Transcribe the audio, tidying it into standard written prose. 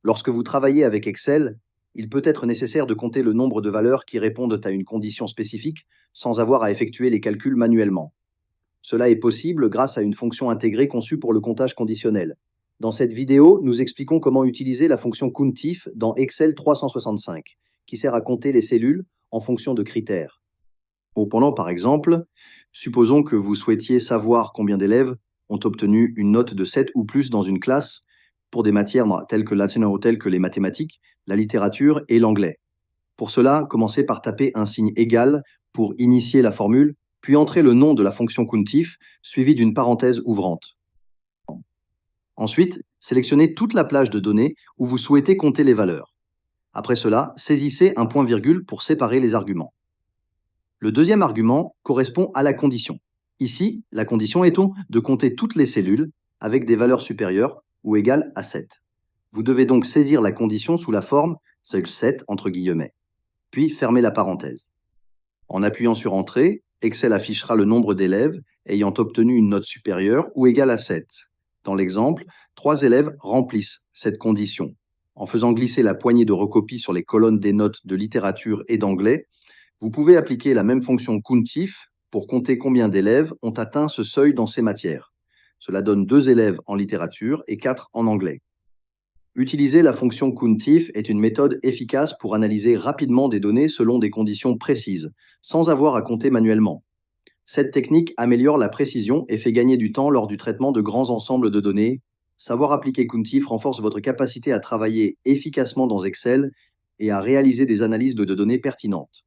Lorsque vous travaillez avec Excel, il peut être nécessaire de compter le nombre de valeurs qui répondent à une condition spécifique sans avoir à effectuer les calculs manuellement. Cela est possible grâce à une fonction intégrée conçue pour le comptage conditionnel. Dans cette vidéo, nous expliquons comment utiliser la fonction COUNTIF dans Excel 365, qui sert à compter les cellules en fonction de critères. Cependant, par exemple, supposons que vous souhaitiez savoir combien d'élèves ont obtenu une note de 7 ou plus dans une classe pour des matières telles que telles que les mathématiques, la littérature et l'anglais. Pour cela, commencez par taper un signe égal pour initier la formule, puis entrez le nom de la fonction COUNTIF suivi d'une parenthèse ouvrante. Ensuite, sélectionnez toute la plage de données où vous souhaitez compter les valeurs. Après cela, saisissez un point-virgule pour séparer les arguments. Le deuxième argument correspond à la condition. Ici, la condition est de compter toutes les cellules avec des valeurs supérieures ou égales à 7. Vous devez donc saisir la condition sous la forme seuil 7 entre guillemets, puis fermer la parenthèse. En appuyant sur Entrée, Excel affichera le nombre d'élèves ayant obtenu une note supérieure ou égale à 7. Dans l'exemple, 3 élèves remplissent cette condition. En faisant glisser la poignée de recopie sur les colonnes des notes de littérature et d'anglais, vous pouvez appliquer la même fonction COUNTIF pour compter combien d'élèves ont atteint ce seuil dans ces matières. Cela donne 2 élèves en littérature et 4 en anglais. Utiliser la fonction COUNTIF est une méthode efficace pour analyser rapidement des données selon des conditions précises, sans avoir à compter manuellement. Cette technique améliore la précision et fait gagner du temps lors du traitement de grands ensembles de données. Savoir appliquer COUNTIF renforce votre capacité à travailler efficacement dans Excel et à réaliser des analyses de données pertinentes.